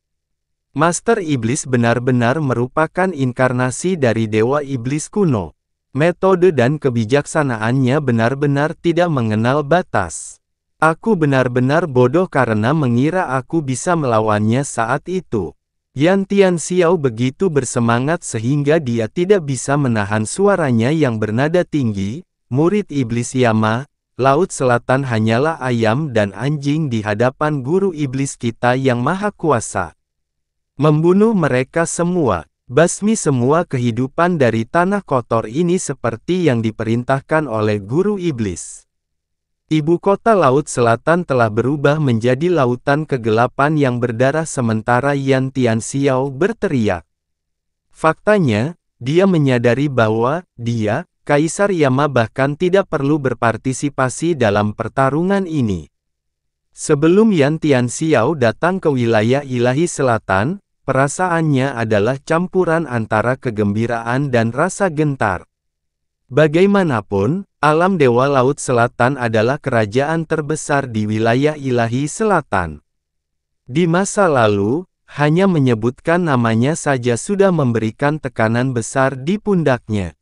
Master Iblis benar-benar merupakan inkarnasi dari Dewa Iblis kuno. Metode dan kebijaksanaannya benar-benar tidak mengenal batas. Aku benar-benar bodoh karena mengira aku bisa melawannya saat itu. Yan Tianxiao begitu bersemangat sehingga dia tidak bisa menahan suaranya yang bernada tinggi. Murid Iblis Yama, Laut Selatan hanyalah ayam dan anjing di hadapan guru iblis kita yang maha kuasa. Membunuh mereka semua, basmi semua kehidupan dari tanah kotor ini seperti yang diperintahkan oleh guru iblis. Ibu kota Laut Selatan telah berubah menjadi lautan kegelapan yang berdarah sementara Yan Tianxiao berteriak. Faktanya, dia menyadari bahwa, dia, Kaisar Yama bahkan tidak perlu berpartisipasi dalam pertarungan ini. Sebelum Yan Tianxiao datang ke wilayah ilahi selatan, perasaannya adalah campuran antara kegembiraan dan rasa gentar. Bagaimanapun, alam Dewa Laut Selatan adalah kerajaan terbesar di wilayah ilahi selatan. Di masa lalu, hanya menyebutkan namanya saja sudah memberikan tekanan besar di pundaknya.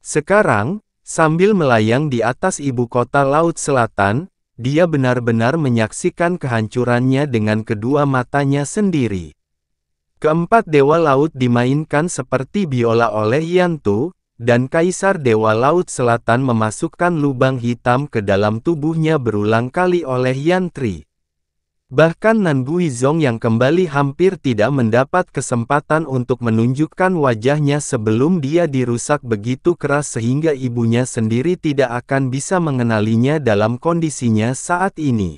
Sekarang, sambil melayang di atas ibu kota Laut Selatan, dia benar-benar menyaksikan kehancurannya dengan kedua matanya sendiri. Keempat Dewa Laut dimainkan seperti biola oleh Yantu, dan Kaisar Dewa Laut Selatan memasukkan lubang hitam ke dalam tubuhnya berulang kali oleh Yantri. Bahkan Nan Guizong yang kembali hampir tidak mendapat kesempatan untuk menunjukkan wajahnya sebelum dia dirusak begitu keras sehingga ibunya sendiri tidak akan bisa mengenalinya dalam kondisinya saat ini.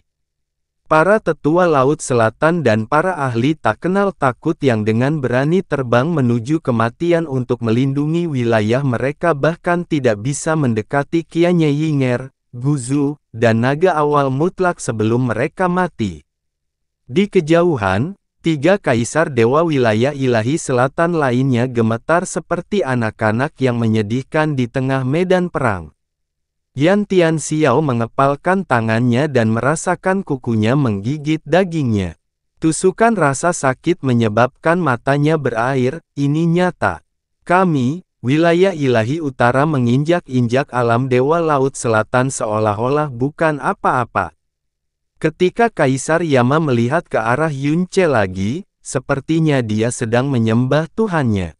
Para tetua Laut Selatan dan para ahli tak kenal takut yang dengan berani terbang menuju kematian untuk melindungi wilayah mereka bahkan tidak bisa mendekati Qianye Yinger, Guzu, dan naga awal mutlak sebelum mereka mati. Di kejauhan, tiga kaisar dewa wilayah ilahi selatan lainnya gemetar seperti anak-anak yang menyedihkan di tengah medan perang. Yan Tianxiao mengepalkan tangannya dan merasakan kukunya menggigit dagingnya. Tusukan rasa sakit menyebabkan matanya berair, ini nyata. Kami, wilayah ilahi utara menginjak-injak alam Dewa Laut Selatan seolah-olah bukan apa-apa. Ketika Kaisar Yama melihat ke arah Yunce lagi, sepertinya dia sedang menyembah Tuhannya.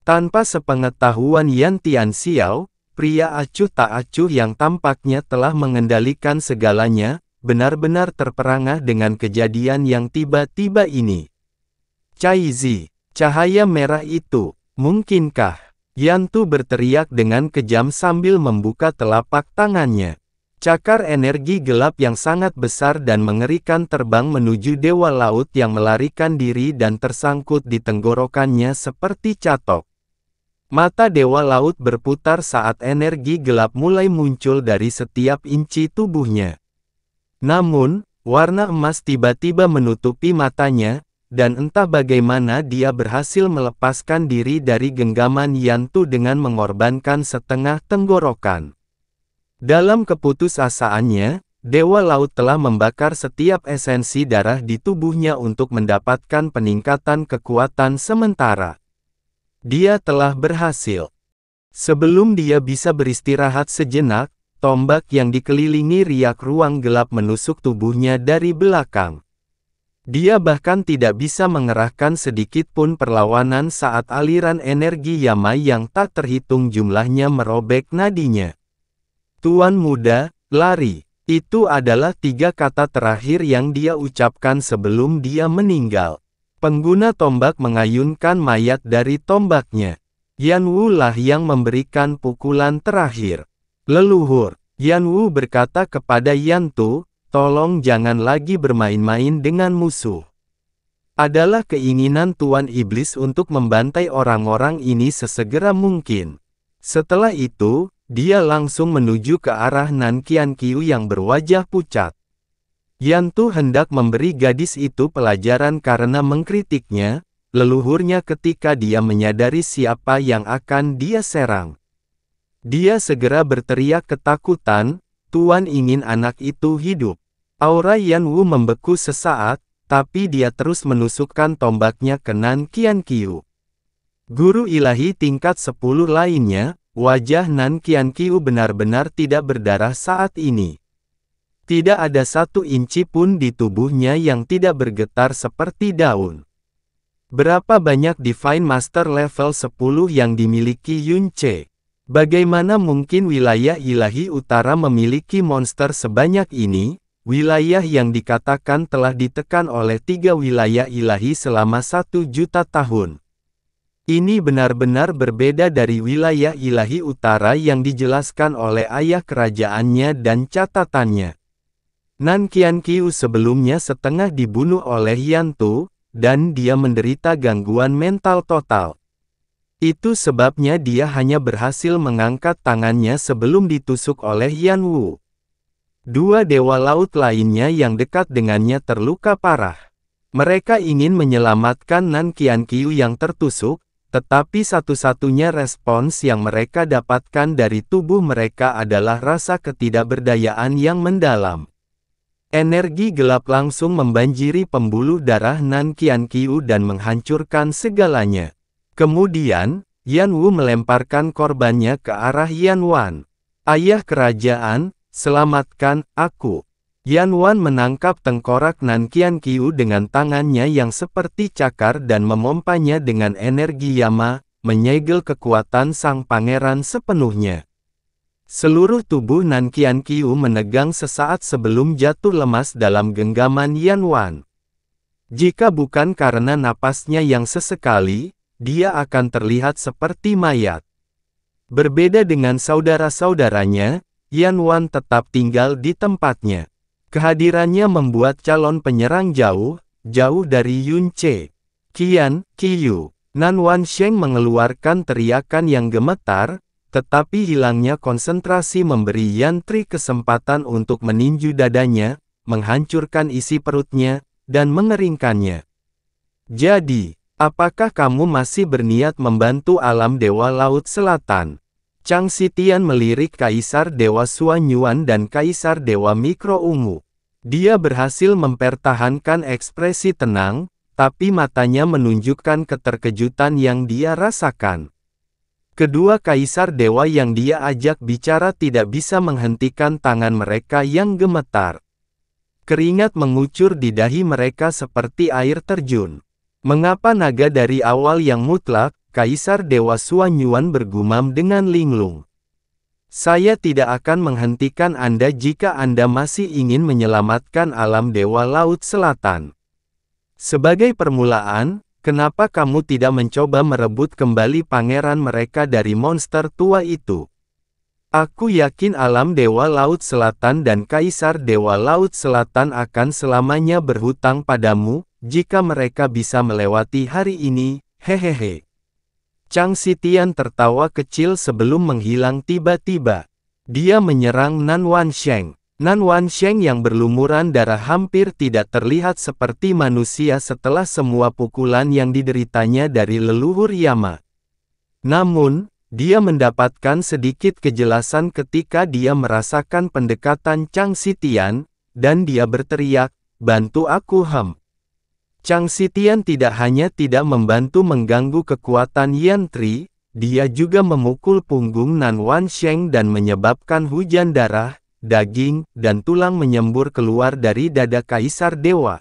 Tanpa sepengetahuan Yan Tianxiao, pria acuh tak acuh yang tampaknya telah mengendalikan segalanya, benar-benar terperangah dengan kejadian yang tiba-tiba ini. Caizi, cahaya merah itu, mungkinkah? Yantu berteriak dengan kejam sambil membuka telapak tangannya. Cakar energi gelap yang sangat besar dan mengerikan terbang menuju Dewa Laut yang melarikan diri dan tersangkut di tenggorokannya seperti catok. Mata Dewa Laut berputar saat energi gelap mulai muncul dari setiap inci tubuhnya. Namun, warna emas tiba-tiba menutupi matanya, dan entah bagaimana dia berhasil melepaskan diri dari genggaman Yantu dengan mengorbankan setengah tenggorokan. Dalam keputusasaannya, Dewa Laut telah membakar setiap esensi darah di tubuhnya untuk mendapatkan peningkatan kekuatan sementara. Dia telah berhasil. Sebelum dia bisa beristirahat sejenak, tombak yang dikelilingi riak ruang gelap menusuk tubuhnya dari belakang. Dia bahkan tidak bisa mengerahkan sedikit pun perlawanan saat aliran energi Yama yang tak terhitung jumlahnya merobek nadinya. Tuan muda, lari. Itu adalah 3 kata terakhir yang dia ucapkan sebelum dia meninggal. Pengguna tombak mengayunkan mayat dari tombaknya. Yan Wu lah yang memberikan pukulan terakhir. Leluhur, Yan Wu berkata kepada Yan Tu, tolong jangan lagi bermain-main dengan musuh. Adalah keinginan Tuan Iblis untuk membantai orang-orang ini sesegera mungkin. Setelah itu, dia langsung menuju ke arah Nan Qianqiu yang berwajah pucat. Yan Tu hendak memberi gadis itu pelajaran karena mengkritiknya, leluhurnya ketika dia menyadari siapa yang akan dia serang. Dia segera berteriak ketakutan, Tuan ingin anak itu hidup. Aura Yan Wu membeku sesaat, tapi dia terus menusukkan tombaknya ke Nan Qianqiu. Guru ilahi tingkat 10 lainnya, wajah Nan Qianqiu benar-benar tidak berdarah saat ini. Tidak ada 1 inci pun di tubuhnya yang tidak bergetar seperti daun. Berapa banyak Divine Master level 10 yang dimiliki Yun Ce? Bagaimana mungkin wilayah ilahi utara memiliki monster sebanyak ini? Wilayah yang dikatakan telah ditekan oleh 3 wilayah ilahi selama 1 juta tahun. Ini benar-benar berbeda dari wilayah ilahi utara yang dijelaskan oleh ayah kerajaannya dan catatannya. Nan Qianqiu sebelumnya setengah dibunuh oleh Yan Tu, dan dia menderita gangguan mental total. Itu sebabnya dia hanya berhasil mengangkat tangannya sebelum ditusuk oleh Yan Wu. 2 dewa laut lainnya yang dekat dengannya terluka parah. Mereka ingin menyelamatkan Nan Qianqiu yang tertusuk, tetapi satu-satunya respons yang mereka dapatkan dari tubuh mereka adalah rasa ketidakberdayaan yang mendalam. Energi gelap langsung membanjiri pembuluh darah Nan Qianqiu dan menghancurkan segalanya. Kemudian, Yan Wu melemparkan korbannya ke arah Yan Wan. Ayah kerajaan, selamatkan aku. Yan Wan menangkap tengkorak Nan Qianqiu dengan tangannya yang seperti cakar dan memompanya dengan energi Yama, menyegel kekuatan sang pangeran sepenuhnya. Seluruh tubuh Nan Qianqiu menegang sesaat sebelum jatuh lemas dalam genggaman Yan Wan. Jika bukan karena napasnya yang sesekali, dia akan terlihat seperti mayat. Berbeda dengan saudara-saudaranya, Yan Wan tetap tinggal di tempatnya. Kehadirannya membuat calon penyerang jauh dari Yun Ce. Qiu. Nan Wansheng mengeluarkan teriakan yang gemetar, tetapi hilangnya konsentrasi memberi Yan Tri kesempatan untuk meninju dadanya, menghancurkan isi perutnya, dan mengeringkannya. Jadi, apakah kamu masih berniat membantu alam Dewa Laut Selatan? Chang Xitian melirik Kaisar Dewa Xuan Yuan dan Kaisar Dewa Mikro Ungu. Dia berhasil mempertahankan ekspresi tenang, tapi matanya menunjukkan keterkejutan yang dia rasakan. Kedua kaisar dewa yang dia ajak bicara tidak bisa menghentikan tangan mereka yang gemetar. Keringat mengucur di dahi mereka seperti air terjun. Mengapa naga dari awal yang mutlak, Kaisar Dewa Xuan Yuan bergumam dengan linglung. Saya tidak akan menghentikan Anda jika Anda masih ingin menyelamatkan alam Dewa Laut Selatan. Sebagai permulaan, kenapa kamu tidak mencoba merebut kembali pangeran mereka dari monster tua itu? Aku yakin alam Dewa Laut Selatan dan Kaisar Dewa Laut Selatan akan selamanya berhutang padamu, jika mereka bisa melewati hari ini, hehehe. Chang Xitian tertawa kecil sebelum menghilang tiba-tiba. Dia menyerang Nan Wansheng. Nan Wansheng yang berlumuran darah hampir tidak terlihat seperti manusia setelah semua pukulan yang dideritanya dari leluhur Yama. Namun, dia mendapatkan sedikit kejelasan ketika dia merasakan pendekatan Chang Xitian, dan dia berteriak, "Bantu aku Hem." Chang Xitian tidak hanya tidak membantu mengganggu kekuatan Yan Tri, Dia juga memukul punggung Nan Wansheng dan menyebabkan hujan darah, daging, dan tulang menyembur keluar dari dada Kaisar Dewa.